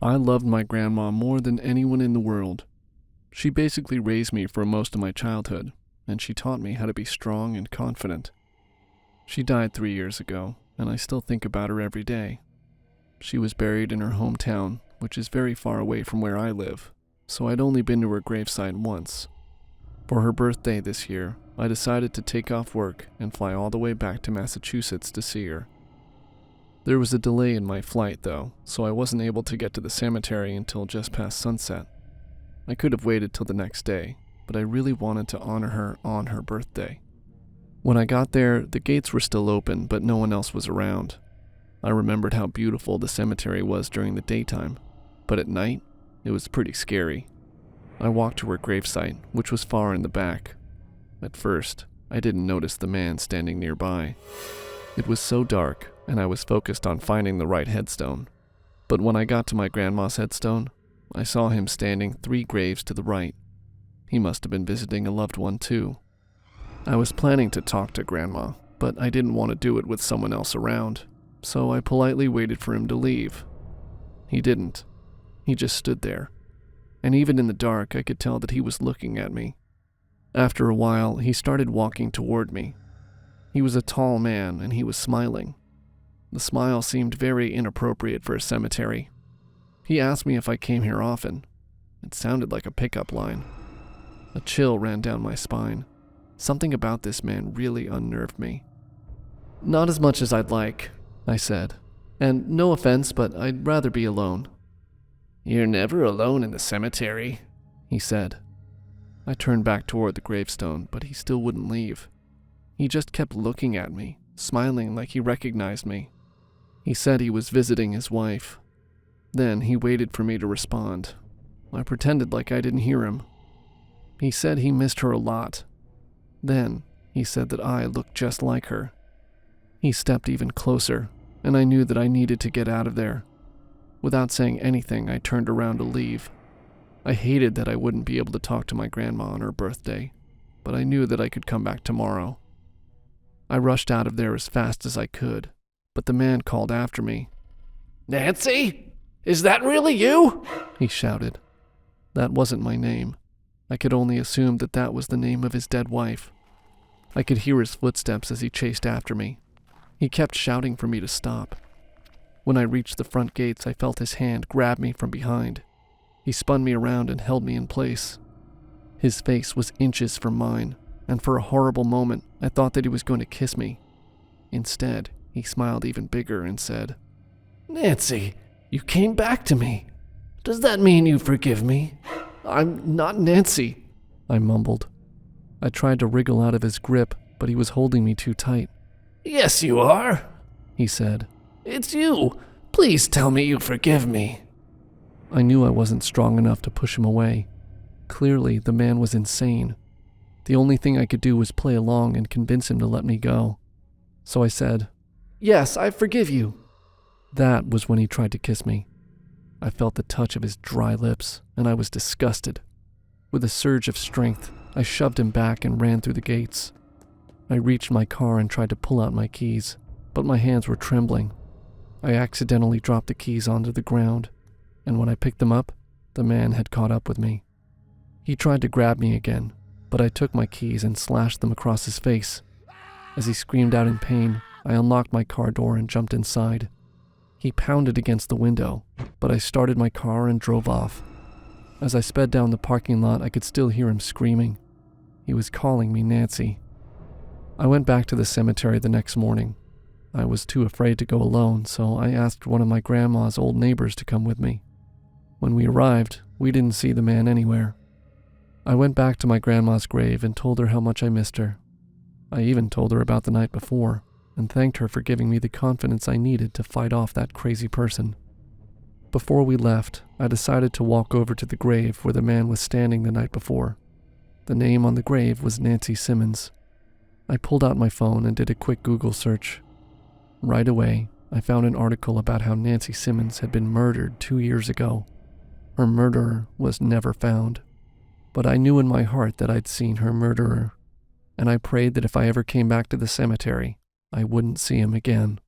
I loved my grandma more than anyone in the world. She basically raised me for most of my childhood, and she taught me how to be strong and confident. She died 3 years ago, and I still think about her every day. She was buried in her hometown, which is very far away from where I live, so I'd only been to her gravesite once. For her birthday this year, I decided to take off work and fly all the way back to Massachusetts to see her. There was a delay in my flight, though, so I wasn't able to get to the cemetery until just past sunset. I could have waited till the next day, but I really wanted to honor her on her birthday. When I got there, the gates were still open, but no one else was around. I remembered how beautiful the cemetery was during the daytime, but at night, it was pretty scary. I walked to her gravesite, which was far in the back. At first, I didn't notice the man standing nearby. It was so dark, and I was focused on finding the right headstone. But when I got to my grandma's headstone, I saw him standing 3 graves to the right. He must have been visiting a loved one too. I was planning to talk to Grandma, but I didn't want to do it with someone else around, so I politely waited for him to leave. He didn't. He just stood there, and even in the dark I could tell that he was looking at me. After a while, he started walking toward me. He was a tall man, and he was smiling. The smile seemed very inappropriate for a cemetery. He asked me if I came here often. It sounded like a pickup line. A chill ran down my spine. Something about this man really unnerved me. "Not as much as I'd like," I said. "And no offense, but I'd rather be alone." "You're never alone in the cemetery," he said. I turned back toward the gravestone, but he still wouldn't leave. He just kept looking at me, smiling like he recognized me. He said he was visiting his wife. Then he waited for me to respond. I pretended like I didn't hear him. He said he missed her a lot. Then he said that I looked just like her. He stepped even closer, and I knew that I needed to get out of there. Without saying anything, I turned around to leave. I hated that I wouldn't be able to talk to my grandma on her birthday, but I knew that I could come back tomorrow. I rushed out of there as fast as I could, but the man called after me. "Nancy? Is that really you?" he shouted. That wasn't my name. I could only assume that that was the name of his dead wife. I could hear his footsteps as he chased after me. He kept shouting for me to stop. When I reached the front gates, I felt his hand grab me from behind. He spun me around and held me in place. His face was inches from mine, and for a horrible moment, I thought that he was going to kiss me. Instead, he smiled even bigger and said, "Nancy, you came back to me. Does that mean you forgive me?" "I'm not Nancy," I mumbled. I tried to wriggle out of his grip, but he was holding me too tight. "Yes, you are," he said. "It's you. Please tell me you forgive me." I knew I wasn't strong enough to push him away. Clearly, the man was insane. The only thing I could do was play along and convince him to let me go. So I said, "Yes, I forgive you." That was when he tried to kiss me. I felt the touch of his dry lips, and I was disgusted. With a surge of strength, I shoved him back and ran through the gates. I reached my car and tried to pull out my keys, but my hands were trembling. I accidentally dropped the keys onto the ground, and when I picked them up, the man had caught up with me. He tried to grab me again, but I took my keys and slashed them across his face. As he screamed out in pain, I unlocked my car door and jumped inside. He pounded against the window, but I started my car and drove off. As I sped down the parking lot, I could still hear him screaming. He was calling me Nancy. I went back to the cemetery the next morning. I was too afraid to go alone, so I asked one of my grandma's old neighbors to come with me. When we arrived, we didn't see the man anywhere. I went back to my grandma's grave and told her how much I missed her. I even told her about the night before, and thanked her for giving me the confidence I needed to fight off that crazy person. Before we left, I decided to walk over to the grave where the man was standing the night before. The name on the grave was Nancy Simmons. I pulled out my phone and did a quick Google search. Right away, I found an article about how Nancy Simmons had been murdered 2 years ago. Her murderer was never found. But I knew in my heart that I'd seen her murderer, and I prayed that if I ever came back to the cemetery, I wouldn't see him again.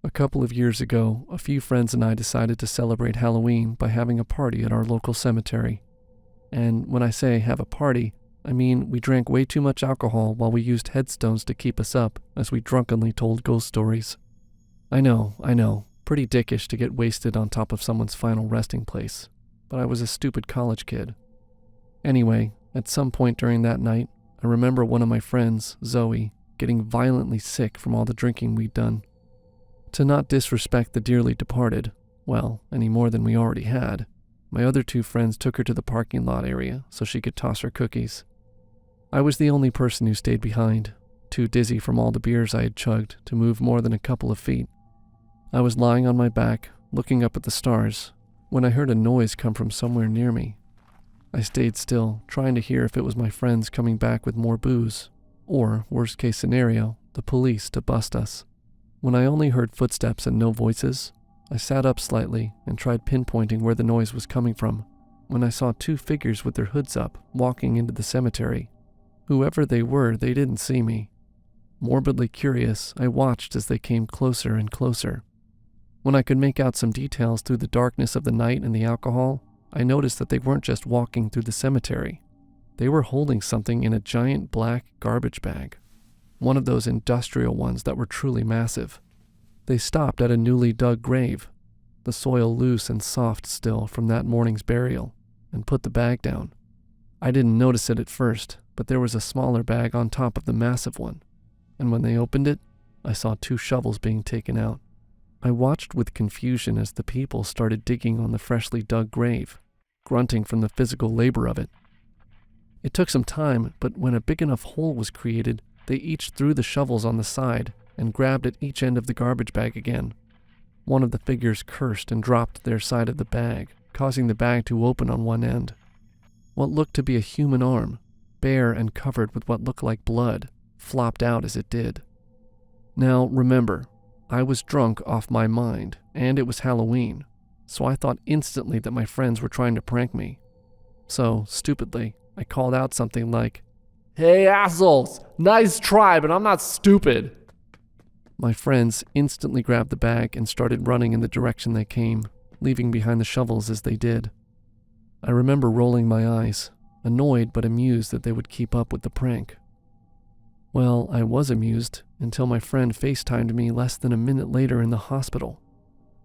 A couple of years ago, a few friends and I decided to celebrate Halloween by having a party at our local cemetery. And when I say have a party, I mean we drank way too much alcohol while we used headstones to keep us up as we drunkenly told ghost stories. I know, pretty dickish to get wasted on top of someone's final resting place, but I was a stupid college kid. Anyway, at some point during that night, I remember one of my friends, Zoe, getting violently sick from all the drinking we'd done. To not disrespect the dearly departed, well, any more than we already had, my other two friends took her to the parking lot area so she could toss her cookies. I was the only person who stayed behind, too dizzy from all the beers I had chugged to move more than a couple of feet. I was lying on my back, looking up at the stars, when I heard a noise come from somewhere near me. I stayed still, trying to hear if it was my friends coming back with more booze, or, worst case scenario, the police to bust us. When I only heard footsteps and no voices, I sat up slightly and tried pinpointing where the noise was coming from, when I saw two figures with their hoods up walking into the cemetery. Whoever they were, they didn't see me. Morbidly curious, I watched as they came closer and closer. When I could make out some details through the darkness of the night and the alcohol, I noticed that they weren't just walking through the cemetery. They were holding something in a giant black garbage bag, one of those industrial ones that were truly massive. They stopped at a newly dug grave, the soil loose and soft still from that morning's burial, and put the bag down. I didn't notice it at first, but there was a smaller bag on top of the massive one, and when they opened it, I saw two shovels being taken out. I watched with confusion as the people started digging on the freshly dug grave, grunting from the physical labor of it. It took some time, but when a big enough hole was created, they each threw the shovels on the side and grabbed at each end of the garbage bag again. One of the figures cursed and dropped their side of the bag, causing the bag to open on one end. What looked to be a human arm, bare and covered with what looked like blood, flopped out as it did. Now, remember, I was drunk off my mind, and it was Halloween, so I thought instantly that my friends were trying to prank me. So, stupidly, I called out something like, "Hey assholes, nice try, but I'm not stupid." My friends instantly grabbed the bag and started running in the direction they came, leaving behind the shovels as they did. I remember rolling my eyes, annoyed but amused that they would keep up with the prank. Well, I was amused until my friend FaceTimed me less than a minute later in the hospital.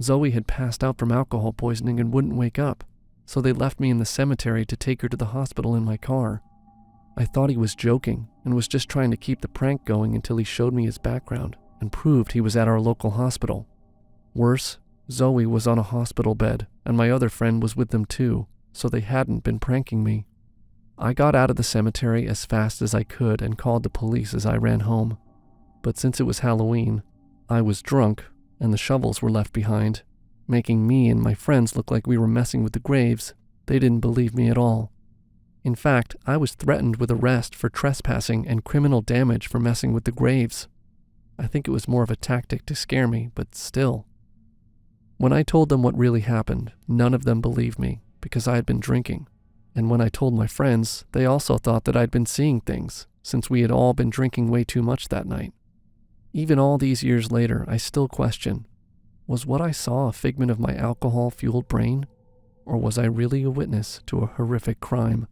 Zoe had passed out from alcohol poisoning and wouldn't wake up, so they left me in the cemetery to take her to the hospital in my car. I thought he was joking and was just trying to keep the prank going until he showed me his background and proved he was at our local hospital. Worse, Zoe was on a hospital bed and my other friend was with them too, so they hadn't been pranking me. I got out of the cemetery as fast as I could and called the police as I ran home. But since it was Halloween, I was drunk and the shovels were left behind, making me and my friends look like we were messing with the graves. They didn't believe me at all. In fact, I was threatened with arrest for trespassing and criminal damage for messing with the graves. I think it was more of a tactic to scare me, but still. When I told them what really happened, none of them believed me because I had been drinking. And when I told my friends, they also thought that I'd been seeing things, since we had all been drinking way too much that night. Even all these years later, I still question, was what I saw a figment of my alcohol-fueled brain, or was I really a witness to a horrific crime?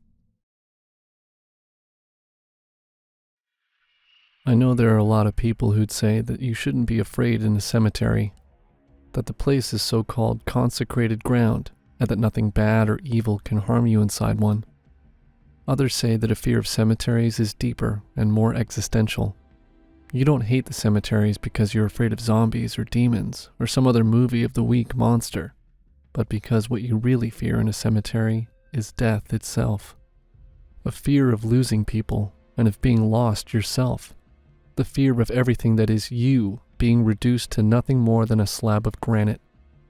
I know there are a lot of people who'd say that you shouldn't be afraid in a cemetery, that the place is so-called consecrated ground, and that nothing bad or evil can harm you inside one. Others say that a fear of cemeteries is deeper and more existential. You don't hate the cemeteries because you're afraid of zombies or demons or some other movie of the week monster, but because what you really fear in a cemetery is death itself. A fear of losing people and of being lost yourself. The fear of everything that is you being reduced to nothing more than a slab of granite,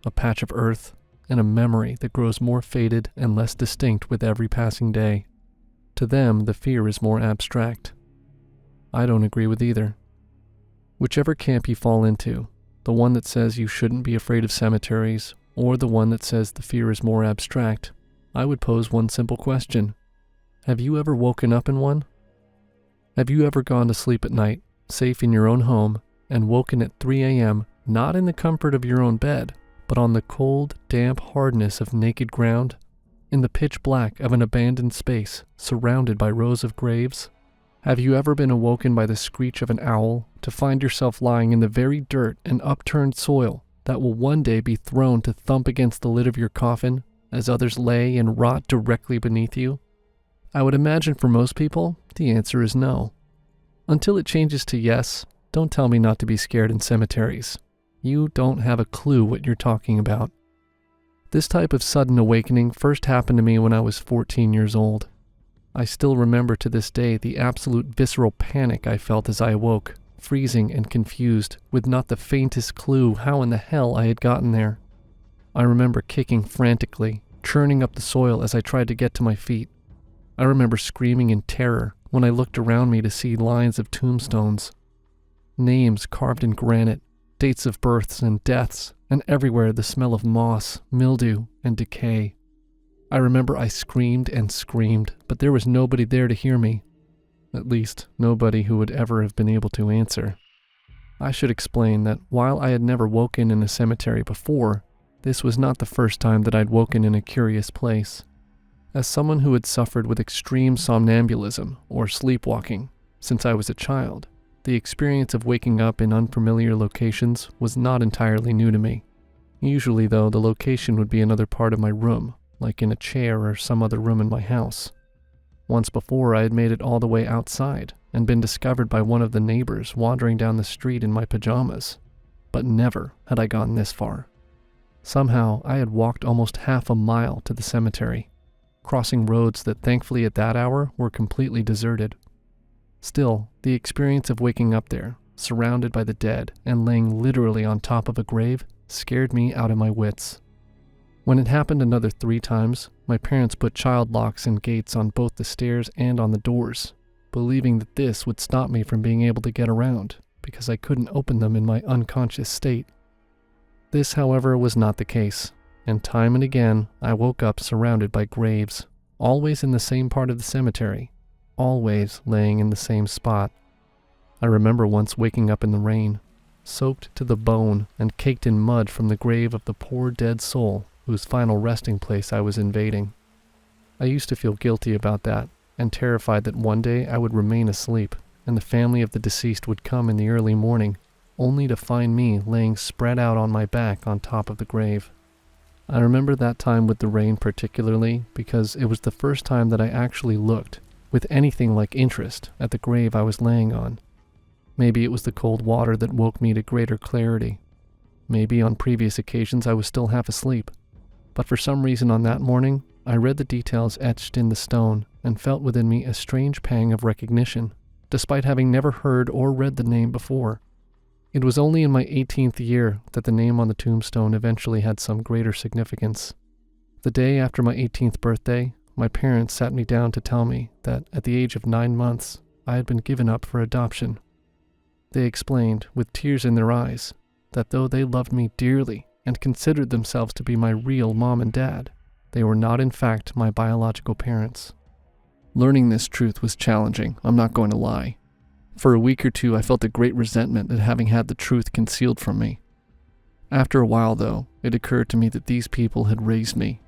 a patch of earth, and a memory that grows more faded and less distinct with every passing day. To them, the fear is more abstract. I don't agree with either. Whichever camp you fall into, the one that says you shouldn't be afraid of cemeteries, or the one that says the fear is more abstract, I would pose one simple question. Have you ever woken up in one? Have you ever gone to sleep at night, safe in your own home, and woken at 3 a.m., not in the comfort of your own bed, but on the cold, damp hardness of naked ground, in the pitch black of an abandoned space surrounded by rows of graves? Have you ever been awoken by the screech of an owl to find yourself lying in the very dirt and upturned soil that will one day be thrown to thump against the lid of your coffin as others lay and rot directly beneath you? I would imagine for most people, the answer is no. Until it changes to yes, don't tell me not to be scared in cemeteries. You don't have a clue what you're talking about. This type of sudden awakening first happened to me when I was 14 years old. I still remember to this day the absolute visceral panic I felt as I awoke, freezing and confused, with not the faintest clue how in the hell I had gotten there. I remember kicking frantically, churning up the soil as I tried to get to my feet. I remember screaming in terror when I looked around me to see lines of tombstones. Names carved in granite, dates of births and deaths, and everywhere the smell of moss, mildew, and decay. I remember I screamed and screamed, but there was nobody there to hear me. At least, nobody who would ever have been able to answer. I should explain that while I had never woken in a cemetery before, this was not the first time that I'd woken in a curious place. As someone who had suffered with extreme somnambulism or sleepwalking since I was a child, the experience of waking up in unfamiliar locations was not entirely new to me. Usually, though, the location would be another part of my room, like in a chair or some other room in my house. Once before, I had made it all the way outside and been discovered by one of the neighbors wandering down the street in my pajamas. But never had I gotten this far. Somehow, I had walked almost half a mile to the cemetery, crossing roads that thankfully at that hour were completely deserted. Still, the experience of waking up there, surrounded by the dead and laying literally on top of a grave, scared me out of my wits. When it happened another 3 times, my parents put child locks and gates on both the stairs and on the doors, believing that this would stop me from being able to get around, because I couldn't open them in my unconscious state. This, however, was not the case, and time and again I woke up surrounded by graves, always in the same part of the cemetery, always laying in the same spot. I remember once waking up in the rain, soaked to the bone and caked in mud from the grave of the poor dead soul whose final resting place I was invading. I used to feel guilty about that, and terrified that one day I would remain asleep, and the family of the deceased would come in the early morning, only to find me laying spread out on my back on top of the grave. I remember that time with the rain particularly because it was the first time that I actually looked, with anything like interest, at the grave I was laying on. Maybe it was the cold water that woke me to greater clarity. Maybe on previous occasions I was still half asleep. But for some reason on that morning, I read the details etched in the stone and felt within me a strange pang of recognition, despite having never heard or read the name before. It was only in my 18th year that the name on the tombstone eventually had some greater significance. The day after my 18th birthday, my parents sat me down to tell me that at the age of 9 months, I had been given up for adoption. They explained, with tears in their eyes, that though they loved me dearly and considered themselves to be my real mom and dad, they were not in fact my biological parents. Learning this truth was challenging, I'm not going to lie. For a week or two, I felt a great resentment at having had the truth concealed from me. After a while, though, it occurred to me that these people had raised me.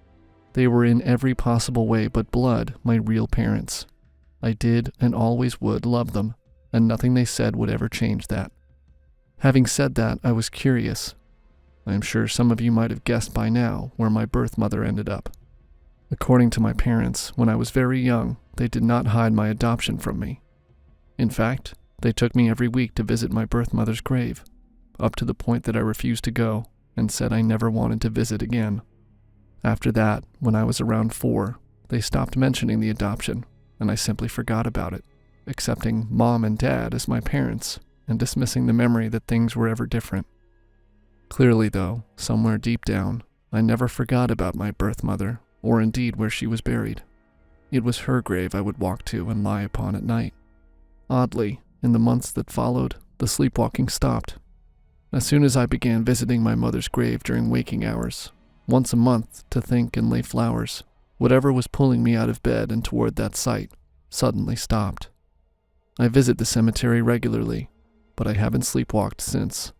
They were in every possible way but blood my real parents. I did and always would love them, and nothing they said would ever change that. Having said that, I was curious. I am sure some of you might have guessed by now where my birth mother ended up. According to my parents, when I was very young, they did not hide my adoption from me. In fact, they took me every week to visit my birth mother's grave, up to the point that I refused to go and said I never wanted to visit again. After that, when I was around 4, they stopped mentioning the adoption, and I simply forgot about it, accepting Mom and Dad as my parents and dismissing the memory that things were ever different. Clearly, though, somewhere deep down, I never forgot about my birth mother, or indeed where she was buried. It was her grave I would walk to and lie upon at night. Oddly, in the months that followed, the sleepwalking stopped. As soon as I began visiting my mother's grave during waking hours, once a month to think and lay flowers, whatever was pulling me out of bed and toward that site suddenly stopped. I visit the cemetery regularly, but I haven't sleepwalked since.